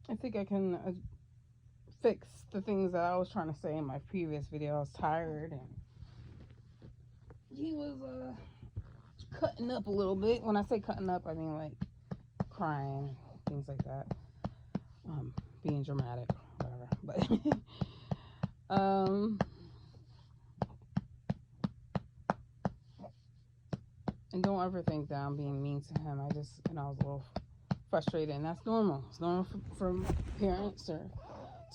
I think I can fix the things that I was trying to say in my previous video. I was tired and he was cutting up a little bit. When I say cutting up, I mean like crying, things like that. Being dramatic, whatever. But and don't ever think that I'm being mean to him. I just, I was a little frustrated, and that's normal. It's normal for parents or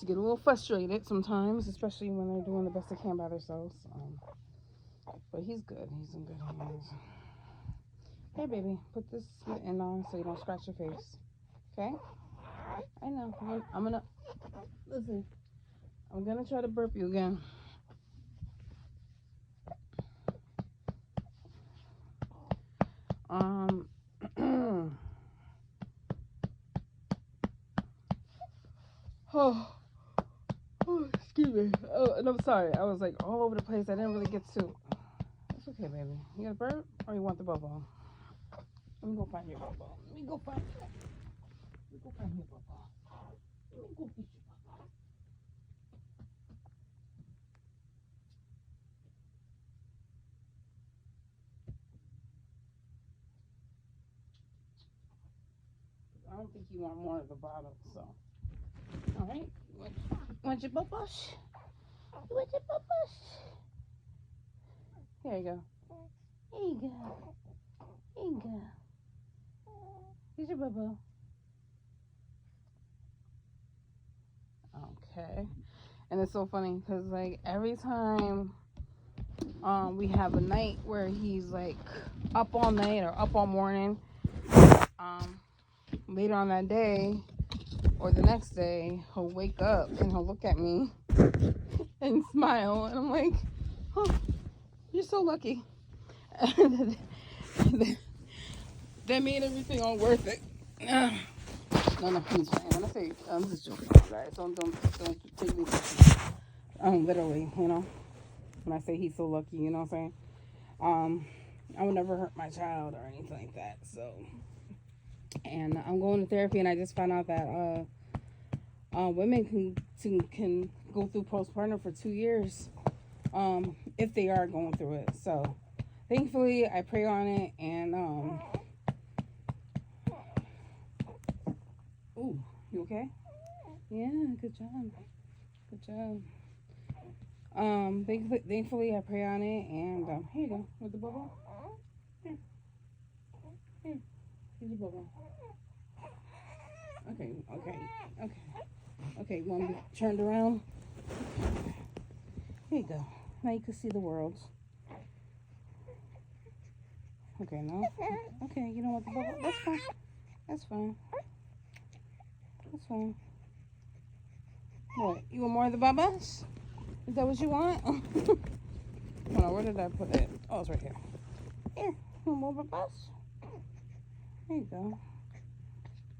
to get a little frustrated sometimes, especially when they're doing the best they can by themselves. But he's good. He's in good hands. Hey, baby, put this mitten on so you don't scratch your face. Okay? I know. I'm gonna listen. I'm gonna try to burp you again. Oh, excuse me. Oh, and I'm sorry. I was like all over the place. I didn't really get to. It's okay, baby. You got a burp or you want the bubble? Let me go find your bubble. Let me go find your bubble. Let me go find your bubble. Let me go get your bubble. I don't think you want more of the bottle, so. All right. Want your bubbles? You want your bubbles? Here you go. Here you go. Here you go. Here's your bubble. Okay. And it's so funny because like every time we have a night where he's like up all night or up all morning, later on that day or the next day he'll wake up and he'll look at me and smile, and I'm like, oh, you're so lucky. That made everything all worth it. No, he's fine. When I say I'm just joking, guys. Don't take me literally. When I say he's so lucky, you know what I'm saying. I would never hurt my child or anything like that. So, and I'm going to therapy, and I just found out that women can go through postpartum for 2 years, if they are going through it. So, thankfully, I pray on it, and ooh, you okay? Yeah, good job. Good job. Thankfully, I pray on it, and here you go with the bubble. Here, here's your bubble. Okay. You want to be turned around? Here you go. Now you can see the world. Okay, no. Okay, you don't want the bubble? That's fine. That's fine. What? You want more of the bubbles? Is that what you want? Hold on, where did I put it? Oh, it's right here. Here, you want more bubbles? There you go.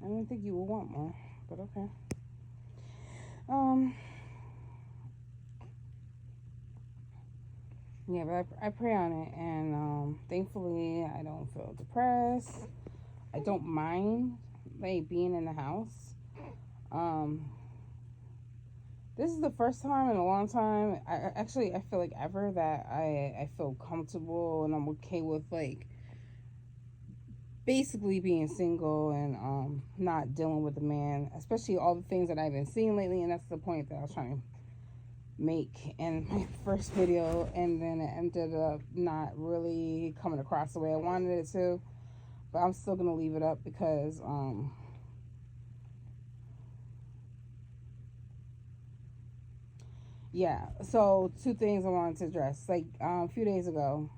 I didn't think you would want more, but okay. Yeah, but I pray on it, and thankfully I don't feel depressed. I don't mind like being in the house. This is the first time in a long time, I feel like ever, that I feel comfortable and I'm okay with like basically being single and not dealing with a man, especially all the things that I've been seeing lately. And that's the point that I was trying to make in my first video, and then it ended up not really coming across the way I wanted it to, but I'm still gonna leave it up because yeah. So 2 things I wanted to address. Like a few days ago,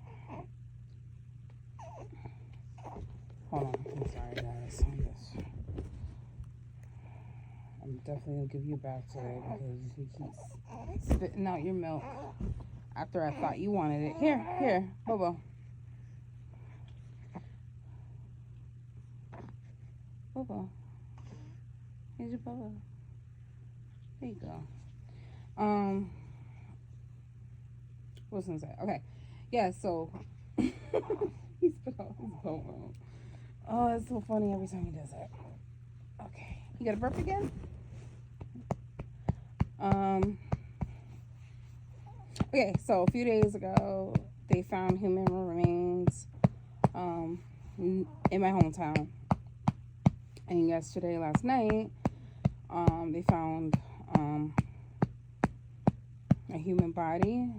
hold on, I'm sorry guys, I'm definitely gonna give you a bath today because you keep spitting out your milk after I thought you wanted it. Here, Bobo. Bobo. Here's your Bobo. There you go. What was I gonna say? Okay. Yeah, so he spit out his Bobo. Oh, it's so funny every time he does that. Okay. You got a burp again? Okay, so a few days ago, they found human remains in my hometown. And last night, they found a human body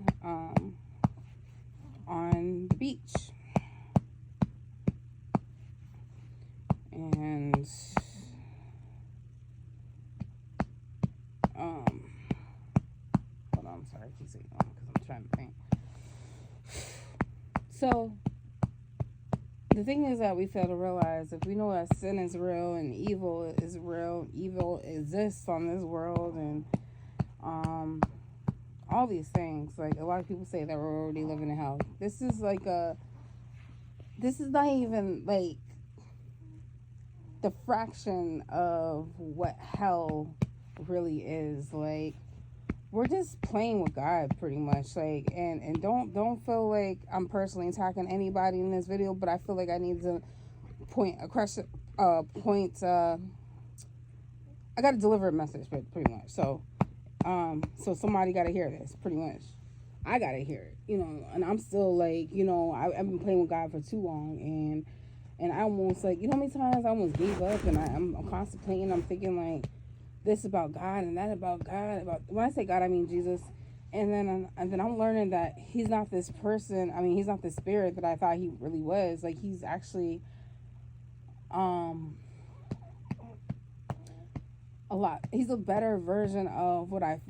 on the beach. And hold on, I'm sorry, I keep saying because I'm trying to think. So the thing is that we fail to realize, if we know that sin is real and evil is real, evil exists on this world, and all these things, like a lot of people say that we're already living in hell. This is not even like the fraction of what hell really is. Like, we're just playing with God pretty much. Like, and don't feel like I'm personally attacking anybody in this video, but I feel like I need to I gotta deliver a message pretty much. So somebody gotta hear this pretty much. I gotta hear it, and I'm still like, I've been playing with God for too long, and I almost, like, how many times I almost gave up, and I'm contemplating, I'm thinking like this about God and that about God. When I say God, I mean Jesus. And then I'm learning that he's not this person. I mean, he's not the spirit that I thought he really was. Like, he's actually a lot. He's a better version of what I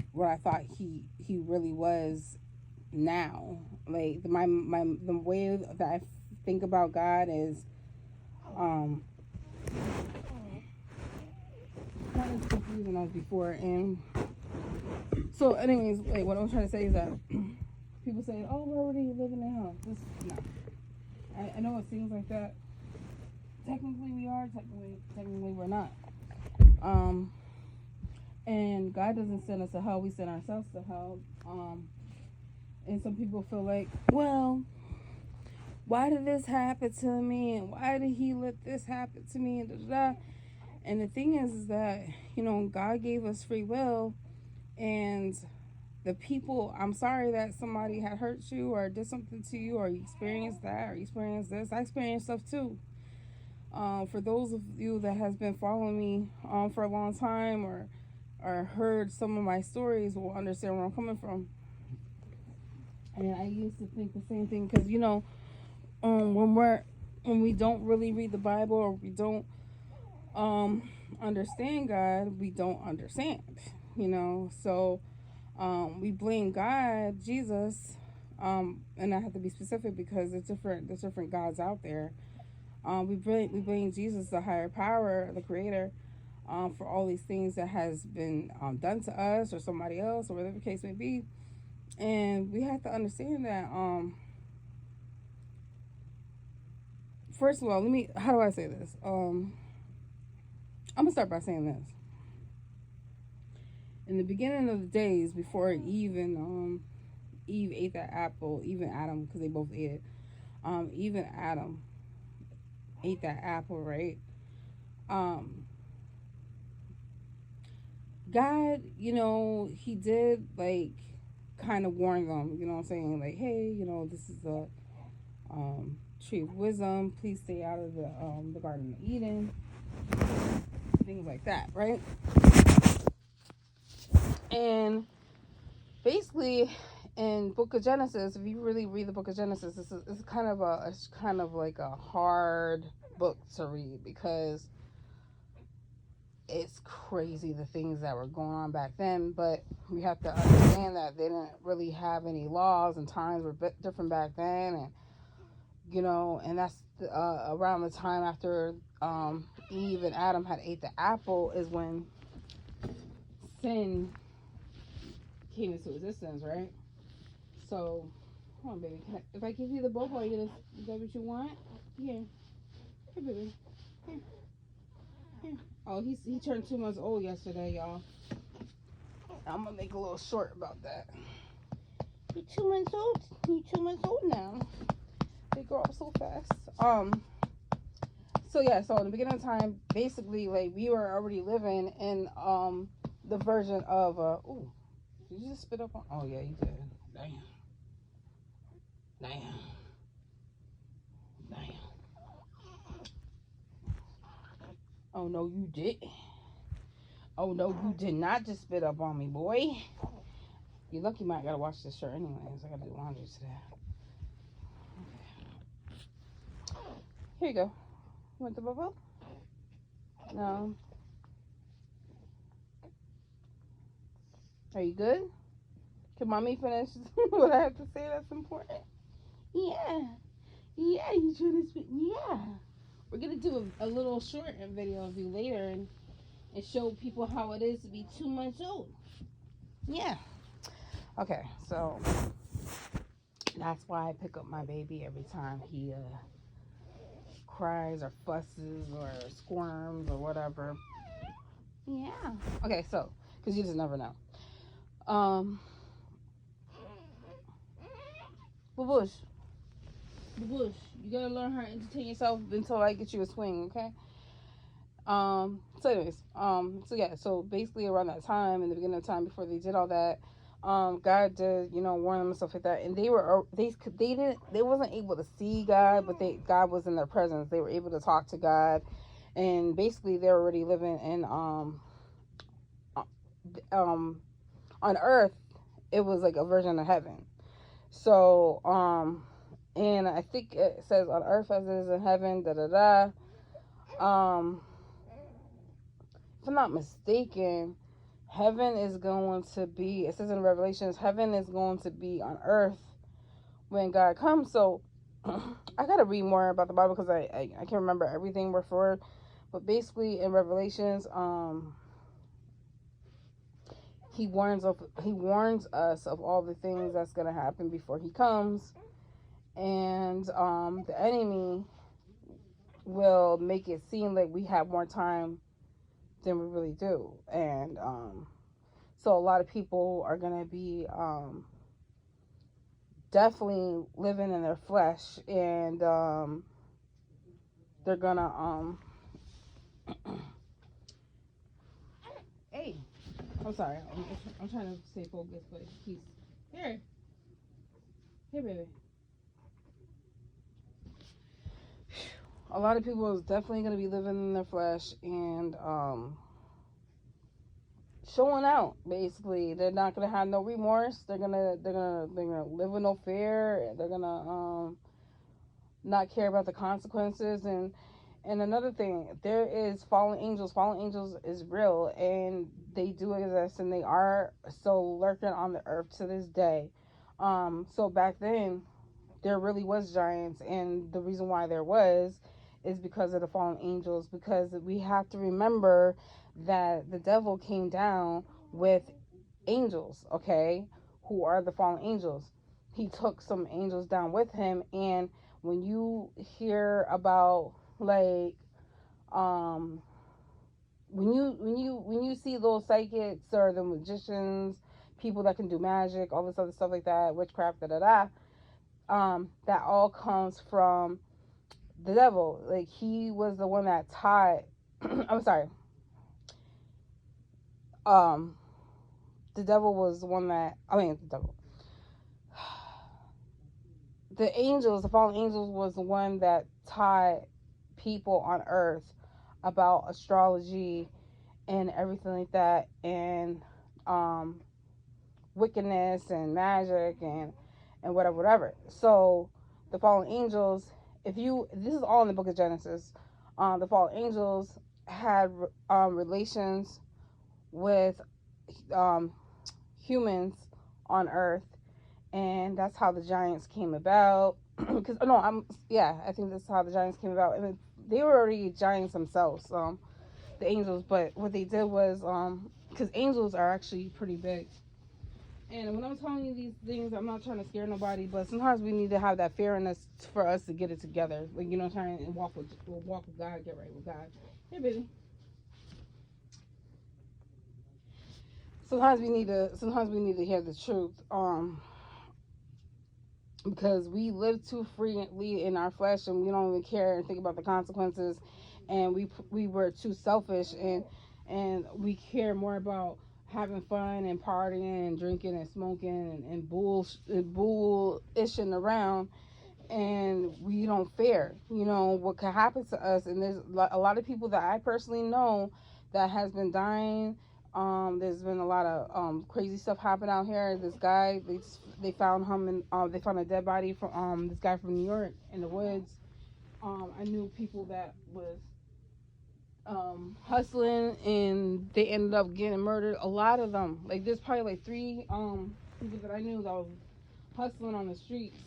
thought he really was now. Like, the way that I think about God is not as confusing as before. And so anyways, like, what I'm trying to say is that people say, oh, we're already living in hell. No. I know it seems like that. Technically we are, technically we're not. And God doesn't send us to hell, we send ourselves to hell. And some people feel like, well, why did this happen to me, and why did he let this happen to me, and da, da, da. And the thing is that, God gave us free will, and the people, I'm sorry that somebody had hurt you or did something to you, or you experienced that, or you experienced this. I experienced stuff too. For those of you that has been following me for a long time, or heard some of my stories, will understand where I'm coming from. And I used to think the same thing, because when we don't really read the Bible, or we don't understand God, we don't understand. So we blame God, Jesus, and I have to be specific because there's different gods out there. We blame Jesus, the higher power, the creator, for all these things that has been done to us or somebody else, or whatever the case may be. And we have to understand that, first of all, how do I say this? I'm gonna start by saying this. In the beginning of the days, before Eve ate that apple, even Adam, because they both ate it, even Adam ate that apple, right? God, he did, like, kind of warn them, what I'm saying? Like, hey, this is the tree of wisdom. Please stay out of the Garden of Eden. Things like that, right? And basically, in Book of Genesis, if you really read the Book of Genesis, it's kind of like a hard book to read, because it's crazy the things that were going on back then. But we have to understand that they didn't really have any laws, and times were different back then, and and that's around the time after Eve and Adam had ate the apple is when sin came into existence, right? So, come on, baby. If I give you the bobo, is that what you want? Here. Here, baby. Here. Here. Oh, he turned 2 months old yesterday, y'all. I'm gonna make a little short about that. You're 2 months old. You're 2 months old now. They grow up so fast. So yeah, so in the beginning of time, basically, like, we were already living in the version of ooh, did you just spit up on? Oh yeah, you did. Damn, damn, damn. Oh no, you did. Oh no, you did not just spit up on me, boy. You're lucky, I gotta wash this shirt anyways. I gotta do laundry today. Here you go. You want the bubble? No. Are you good? Can mommy finish what I have to say that's important? Yeah. Yeah, you trying to speak? Yeah. We're gonna do a little short video of you later and show people how it is to be 2 months old. Yeah. Okay, so that's why I pick up my baby every time he cries or fusses or squirms or whatever. Yeah. Okay, so because you just never know. Babush, Babush, you gotta learn how to entertain yourself until I get you a swing, okay? So anyways, so yeah, so basically around that time, in the beginning of time, before they did all that, God did, warn them and stuff like that, and they wasn't able to see God, but God was in their presence. They were able to talk to God, and basically they're already living in um on earth. It was like a version of heaven. So and I think it says on earth as it is in heaven, da da da. If I'm not mistaken, heaven is going to be, it says in Revelations, heaven is going to be on earth when God comes. So I got to read more about the Bible because I can't remember everything word for word. But basically in Revelations, he warns us of all the things that's going to happen before he comes. And the enemy will make it seem like we have more time than we really do. And so a lot of people are going to be definitely living in their flesh, and they're going to hey, I'm sorry. I'm trying to stay focused, but he's here. Here, baby. A lot of people is definitely going to be living in their flesh and showing out. Basically, they're not going to have no remorse. They're gonna live with no fear. They're gonna not care about the consequences. And another thing, there is fallen angels. Fallen angels is real, and they do exist, and they are still lurking on the earth to this day. So back then, there really was giants, and the reason why there was is because of the fallen angels. Because we have to remember that the devil came down with angels, okay, who are the fallen angels. He took some angels down with him, and when you hear about, like, when you see those psychics or the magicians, people that can do magic, all this other stuff like that, witchcraft, da da da, that all comes from the devil. Like, he was the one that taught I'm sorry, um the devil was the one that, the devil, the angels, the fallen angels, was the one that taught people on earth about astrology and everything like that, and wickedness and magic and whatever. So the fallen angels, this is all in the book of Genesis. The fallen angels had relations with humans on earth, and that's how the giants came about. Because I think that's how the giants came about. I mean, they were already giants themselves, the angels. But what they did was, because angels are actually pretty big. And when I'm telling you these things, I'm not trying to scare nobody, but sometimes we need to have that fear in us for us to get it together. Like, trying to walk with God, get right with God. Hey, baby. Sometimes we need to hear the truth. because we live too freely in our flesh and we don't even care and think about the consequences, and we were too selfish, and we care more about having fun and partying and drinking and smoking and bullishing around, and we don't fear, what could happen to us. And there's a lot of people that I personally know that has been dying. There's been a lot of crazy stuff happen out here. This guy, they found him, and they found a dead body from this guy from New York in the woods. I knew people that was hustling, and they ended up getting murdered. A lot of them, like there's probably like three people that I knew that was hustling on the streets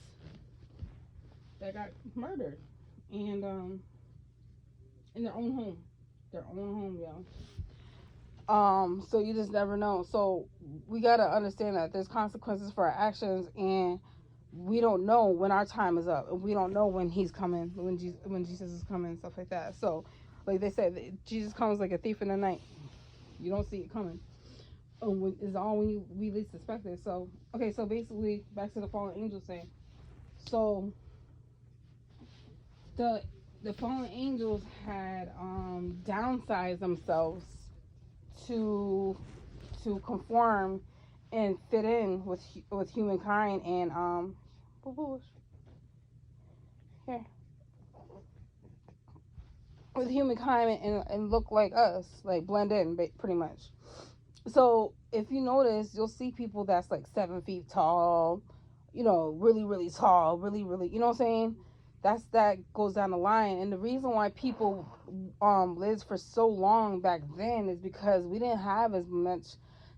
that got murdered, and in their own home, yo. So you just never know. So we gotta understand that there's consequences for our actions, and we don't know when our time is up, and we don't know when he's coming, when Jesus is coming, and stuff like that. So, like they said, Jesus comes like a thief in the night. You don't see it coming. It's all when we least suspect it. So, okay, so basically, back to the fallen angels thing. So the fallen angels had downsized themselves to conform and fit in with humankind, and here with humankind, and look like us, like blend in pretty much. So if you notice, you'll see people that's like 7 feet tall, really really tall, really really, you know what I'm saying. That goes down the line. And the reason why people lived for so long back then is because we didn't have as much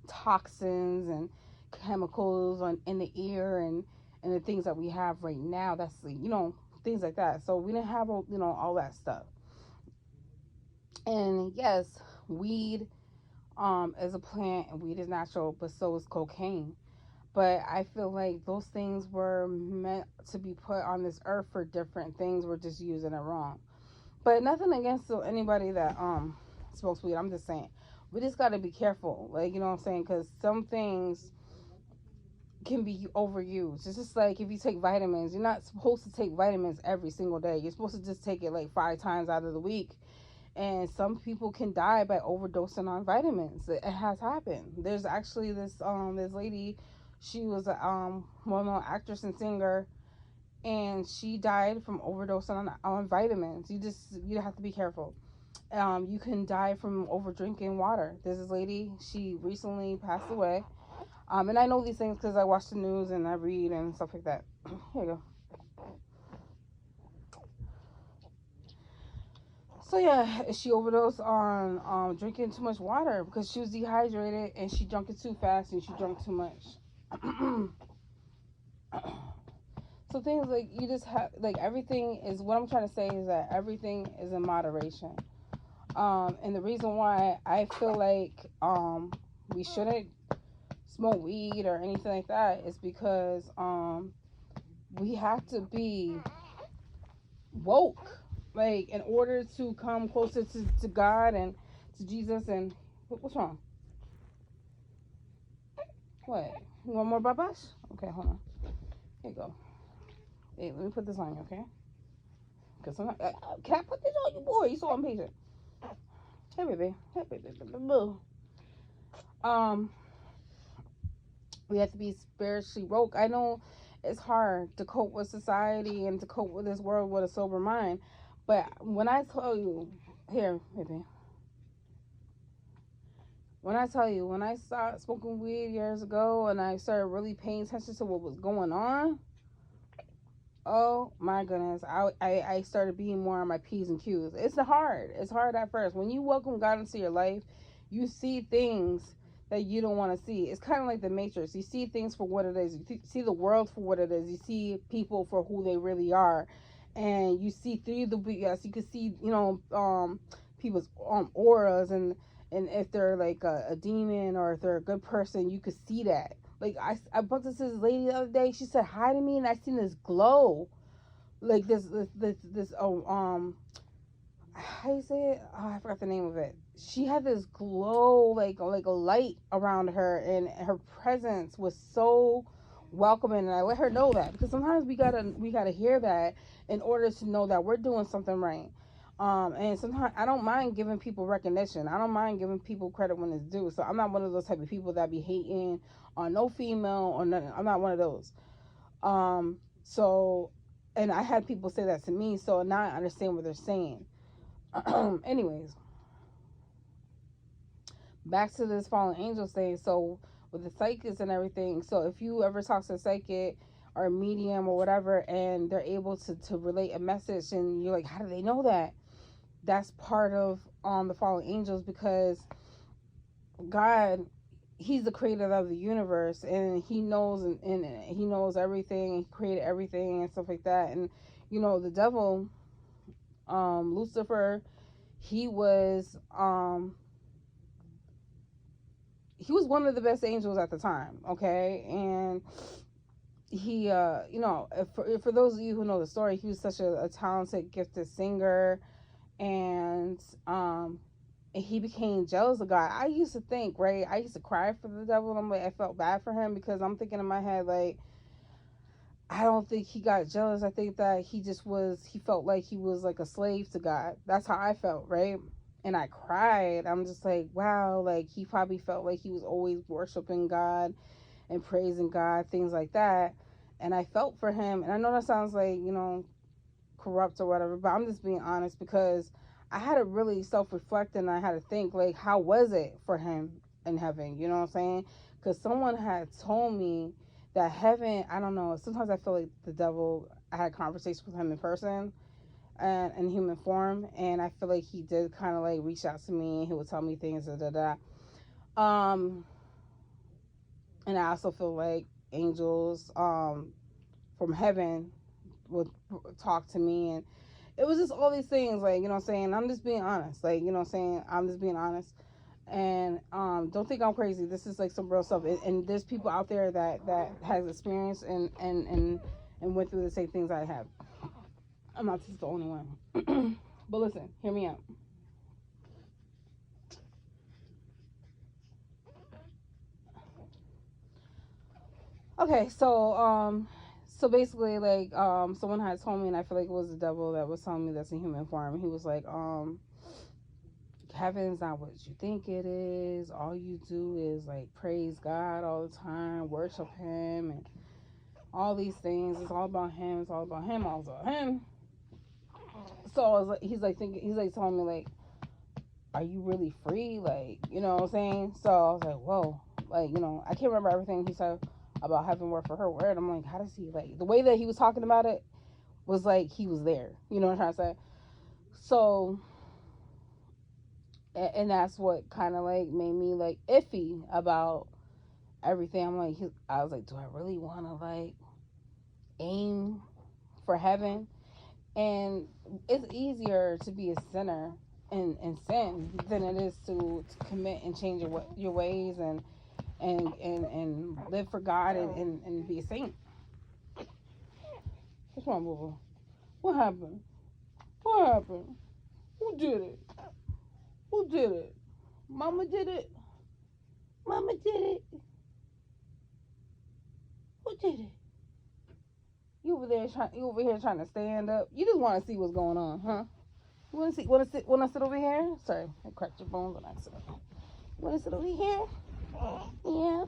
toxins and chemicals in the air, and the things that we have right now. That's things like that. So we didn't have all that stuff. And yes, weed is a plant, and weed is natural, but so is cocaine. But I feel like those things were meant to be put on this earth for different things. We're just using it wrong. But nothing against anybody that smokes weed. I'm just saying we just got to be careful, like, you know what I'm saying, because some things can be overused. It's just like if you take vitamins, you're not supposed to take vitamins every single day. You're supposed to just take it like 5 times out of the week. And some people can die by overdosing on vitamins. It has happened. There's actually this lady, she was a well-known actress and singer, and she died from overdosing on vitamins. You have to be careful. You can die from over drinking water. There's this lady, she recently passed away. And I know these things because I watch the news and I read and stuff like that. Here you go. So yeah, she overdosed on drinking too much water because she was dehydrated, and she drank it too fast, and she drank too much. So things like, you just have, like, everything is, what I'm trying to say is that everything is in moderation. And the reason why I feel like we shouldn't smoke weed or anything like that is because we have to be woke, like, in order to come closer to God and to Jesus. And what's wrong? What? You want more babas? Okay, hold on. Here you go. Hey, let me put this on you, okay? Because can I put this on you, boy? You so impatient. Hey, baby. Hey, baby. Boo. We have to be spiritually woke. I know it's hard to cope with society and to cope with this world with a sober mind, but when I tell you, here, baby. When I tell you, when I started smoking weed years ago and I started really paying attention to what was going on, oh my goodness, I started being more on my P's and Q's. It's hard. It's hard at first. When you welcome God into your life, you see things that you don't want to see. It's kind of like the Matrix. You see things for what it is. You see the world for what it is. You see people for who they really are. And you see through the BS. You can see, people's auras, and if they're like a demon or if they're a good person, you could see that. Like, I bumped into this lady the other day. She said hi to me, and I seen this glow, like this how you say it? Oh, I forgot the name of it. She had this glow, like a light around her, and her presence was so welcoming, and I let her know that, because sometimes we gotta hear that in order to know that we're doing something right. And sometimes I don't mind giving people recognition. I don't mind giving people credit when it's due. So I'm not one of those type of people that be hating on no female or nothing. I'm not one of those. So, and I had people say that to me, so now I understand what they're saying. Anyways, back to this fallen angels thing. So with the psychics and everything, so if you ever talk to a psychic or a medium or whatever, and they're able to relate a message, and you're like, how do they know that? That's part of the fallen angels, because God, he's the creator of the universe, and he knows, and he knows everything, and he created everything and stuff like that. And the devil, Lucifer, he was one of the best angels at the time, okay? And he for those of you who know the story, he was such a talented, gifted singer. And he became jealous of God. I used to think, right, I used to cry for the devil, and I'm like, I felt bad for him, because I'm thinking in my head, like, I don't think he got jealous. I think that he felt like he was like a slave to God. That's how I felt, right? And I cried. I'm just like, wow, like he probably felt like he was always worshiping God and praising God, things like that. And I felt for him. And I know that sounds like, corrupt or whatever, but I'm just being honest, because I had to really self-reflect, and I had to think, like, how was it for him in heaven? You know what I'm saying? Because someone had told me that heaven, I don't know, sometimes I feel like the devil, I had conversations with him in person and in human form, and I feel like he did kind of like reach out to me, and he would tell me things, and I also feel like angels from heaven would talk to me, and it was just all these things, like, what I'm saying, I'm just being honest, like, what I'm saying, I'm just being honest. And don't think I'm crazy. This is like some real stuff, and there's people out there that has experience and went through the same things I have. I'm not just the only one. But listen, hear me out. Okay, so basically, like, someone had told me, and I feel like it was the devil that was telling me that's in human form. He was like, heaven's not what you think it is. All you do is like praise God all the time, worship him, and all these things. It's all about him. It's all about him. All about him. So I was like, he's like telling me, like, are you really free? Like, you know what I'm saying? So I was like, whoa, like, I can't remember everything he said about having word for her word. I'm like, how does he, like, the way that he was talking about it was like he was there. You know what I'm trying to say? So, and that's what kind of like made me like iffy about everything. I was like, do I really want to like aim for heaven? And it's easier to be a sinner and sin than it is to commit and change your ways and live for God and be a saint. What's wrong, boo boo? What happened? What happened? Who did it? Who did it? Mama did it. Mama did it. Who did it? You over here trying to stand up. You just want to see what's going on, huh? You want to see? Want to sit over here? Sorry, I cracked your bones on accident. Want to sit over here? Yeah.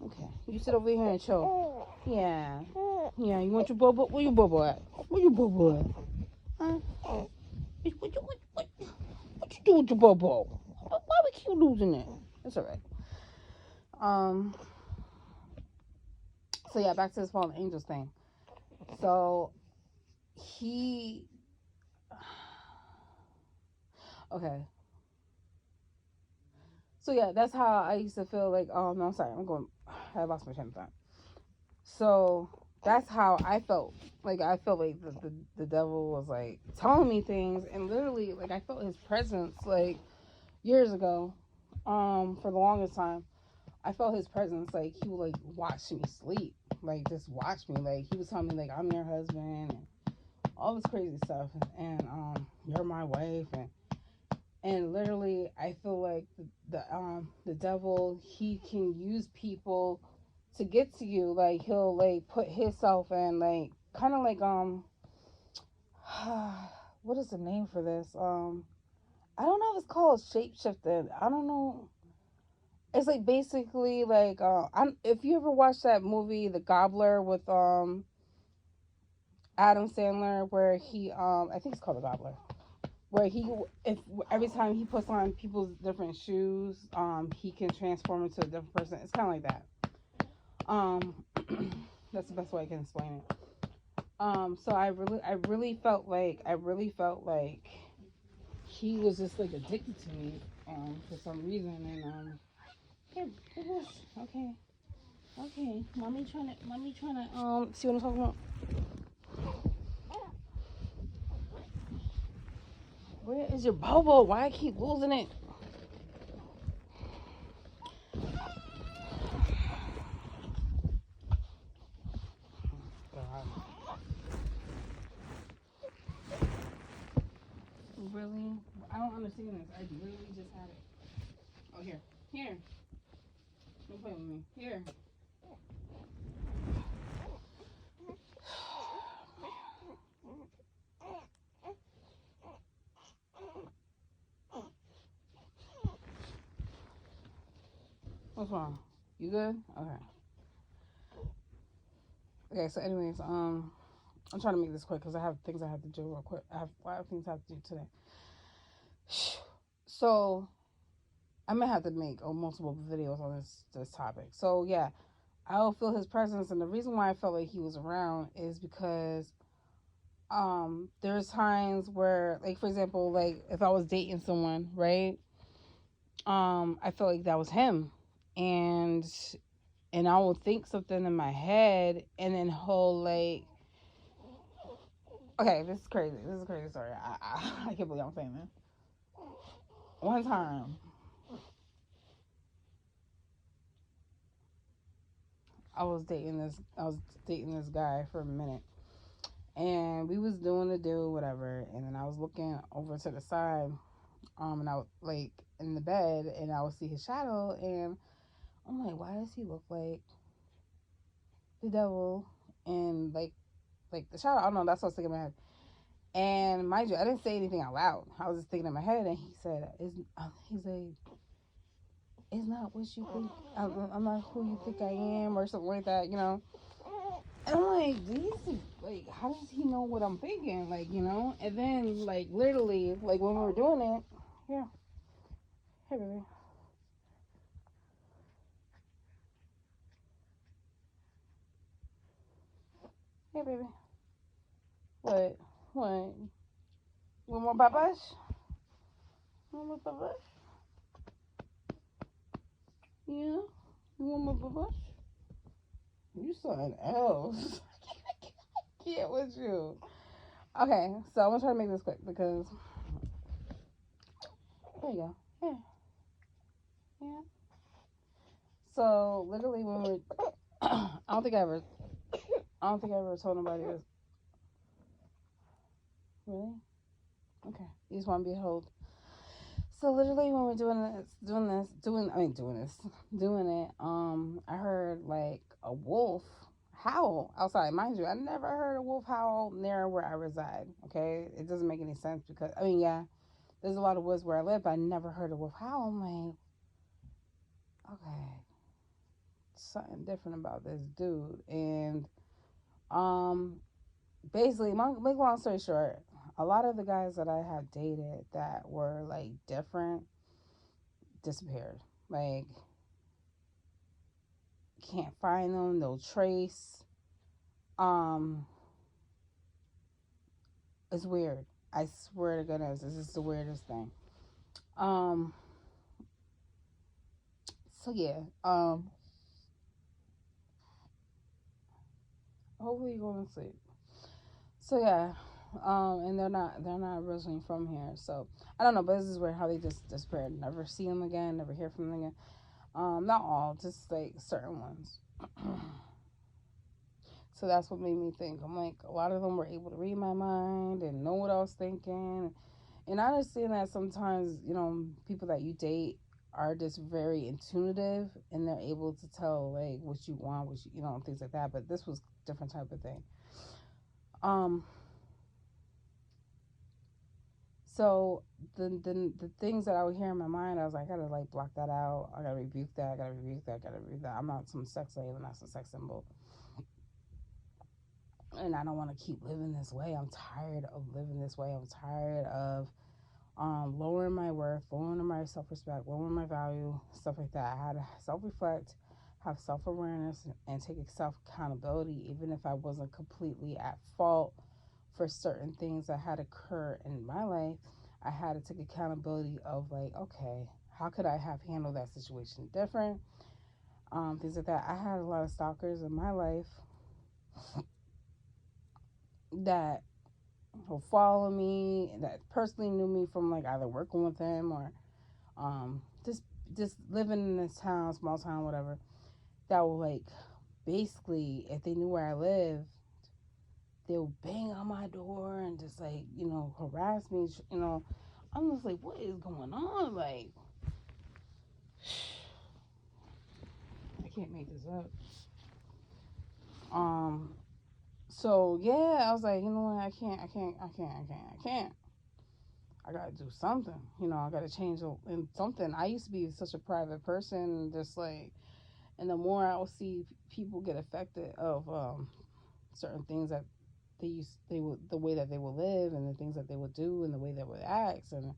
Okay. You sit over here and chill. Yeah. Yeah. You want your bobo? Where your bobo at? Where your bobo at? Huh? What you do with your bobo? Why we keep losing it? It's alright. Um. So yeah, back to this fallen angels thing. So he. Okay. So yeah, that's how I used to feel like. Oh no, I'm sorry. I lost my train of thought. So that's how I felt. Like I felt like the devil was like telling me things, and literally like I felt his presence like years ago. For the longest time, I felt his presence. Like he would like watch me sleep, like just watch me. Like he was telling me like I'm your husband and all this crazy stuff, and you're my wife, and literally I feel like the devil, he can use people to get to you, like he'll like put himself in like kind of like what is the name for this? I don't know if it's called shapeshifted. I don't know. It's like basically like I'm if you ever watched that movie The Gobbler with Adam Sandler where he I think it's called The Gobbler where he if every time he puts on people's different shoes he can transform into a different person. It's kind of like that. Um that's the best way I can explain it. So I really felt like he was just like addicted to me for some reason and here, here, okay. Okay, mommy trying to see what I'm talking about. Where is your Bobo? Why I keep losing it? God. Really? I don't understand this. I literally just had it. Oh here. Here. Don't play with me. Here. What's wrong? You good? Okay. Okay, so anyways, I'm trying to make this quick because I have things I have to do real quick. I have a lot of things I have to do today. So I may have to make multiple videos on this topic. So yeah, I'll feel his presence, and the reason why I felt like he was around is because there's times where, like for example, like if I was dating someone, right? I felt like that was him, and I will think something in my head, and then he'll like, okay, this is crazy. This is a crazy story. I can't believe I'm saying this. One time, I was dating this guy for a minute, and we was doing the do whatever, and then I was looking over to the side, and I was like in the bed, and I would see his shadow, and I'm like, why does he look like the devil? And like the shadow, I don't know. That's what I was thinking in my head. And mind you, I didn't say anything out loud. I was just thinking in my head, and he said, he's like, it's not what you think. I'm not who you think I am, or something like that, you know. And I'm like, like, how does he know what I'm thinking? Like, you know? And then, like, literally, like, when we were doing it, yeah, hey, baby. Hey, baby. What? What? You want more papas? You want more papas? Yeah? You want more papas? You something else. I can't with you. Okay, so I'm gonna try to make this quick because there you go. Yeah, yeah. So literally when we're, I don't think I ever told nobody this. Really? Okay. You just want to be held. So literally when we're doing it, I heard like a wolf howl outside. Mind you, I never heard a wolf howl near where I reside. Okay, it doesn't make any sense because I mean, yeah, there's a lot of woods where I live, but I never heard a wolf howl. I'm like, okay, something different about this dude, and um, basically, make long story short, a lot of the guys that I have dated that were like different disappeared. Like, can't find them, no trace. Um, it's weird. I swear to goodness, this is the weirdest thing. Um, so yeah. Hopefully you're going to sleep. So yeah. And they're not originally from here, so I don't know. But this is weird how they just disappeared. Never see them again. Never hear from them again. Not all, just like certain ones. So that's what made me think. I'm like, a lot of them were able to read my mind and know what I was thinking. And I understand that sometimes, you know, people that you date, are just very intuitive, and they're able to tell like what you want, what you know, things like that. But this was different type of thing. Um, so the things that I would hear in my mind, I was like, I gotta like block that out. I gotta rebuke that. I gotta rebuke that. I gotta rebuke that. I'm not some sex slave. I'm not some sex symbol, and I don't want to keep living this way. I'm tired of living this way. I'm tired of lowering my worth, lowering my self respect, lowering my value, stuff like that. I had to self reflect, have self awareness, and take self accountability, even if I wasn't completely at fault for certain things that had occurred in my life. I had to take accountability of like, okay, how could I have handled that situation different? Things like that. I had a lot of stalkers in my life that will follow me, that personally knew me from like either working with them or just living in this town, small town, whatever, that will like basically, if they knew where I lived, they would bang on my door and just like, you know, harass me. You know, I'm just like, what is going on? Like, I can't make this up. So yeah, I was like, you know what? I can't. I gotta do something. You know, I gotta change in something. I used to be such a private person, just like, and the more I will see people get affected of certain things that they would, the way that they will live and the things that they would do and the way they would act, and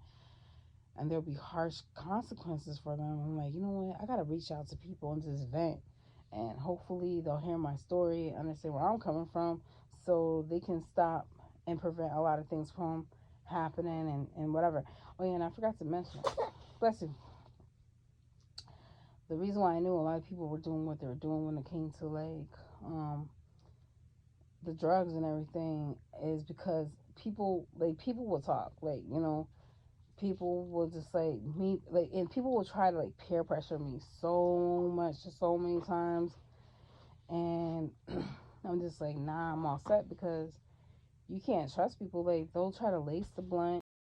there'll be harsh consequences for them. I'm like, you know what? I gotta reach out to people and just vent, and hopefully they'll hear my story, understand where I'm coming from, so they can stop and prevent a lot of things from happening and whatever. Oh yeah, and I forgot to mention, bless you. The reason why I knew a lot of people were doing what they were doing when it came to like the drugs and everything is because people will talk, like, you know, people will just like me, like, and people will try to like peer pressure me so much, so many times, and I'm just like, nah, I'm all set, because you can't trust people. Like, they'll try to lace the blunt